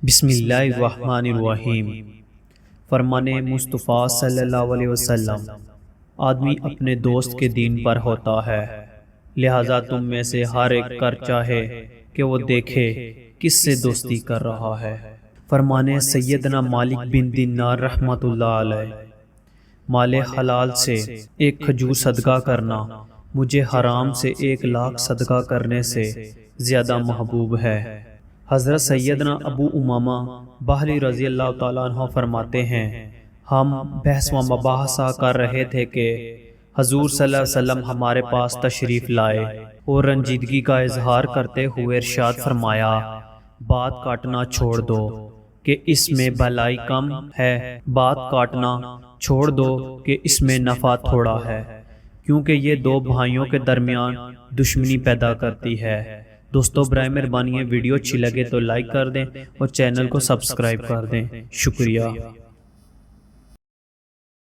بسم اللہ الرحمن الرحیم۔ فرمان مصطفیٰ صلی اللہ علیہ وسلم، آدمی اپنے دوست کے دین پر ہوتا ہے، لہذا تم میں سے ہر ایک کر چاہے کہ وہ دیکھے کس سے دوستی کر رہا ہے۔ فرمان سیدنا مالک بن دینار رحمۃ اللہ علیہ، مال حلال سے 1 کھجور صدقہ کرنا مجھے حرام سے 1,00,000 صدقہ کرنے سے زیادہ محبوب ہے۔ حضرت سیدنا ابو امامہ باہلی رضی اللہ تعالیٰ عنہ فرماتے ہیں، ہم بحث و مباحثہ کر رہے تھے کہ حضور صلی اللہ علیہ وسلم ہمارے پاس تشریف لائے اور رنجیدگی کا اظہار کرتے ہوئے ارشاد فرمایا، بات کاٹنا چھوڑ دو کہ اس میں بھلائی کم ہے، بات کاٹنا چھوڑ دو کہ اس میں نفع تھوڑا ہے، کیونکہ یہ 2 بھائیوں کے درمیان دشمنی پیدا کرتی ہے۔ دوستو برائے مہربانی ویڈیو اچھی لگے تو لائک کر دیں اور چینل کو سبسکرائب کر دیں۔ شکریہ۔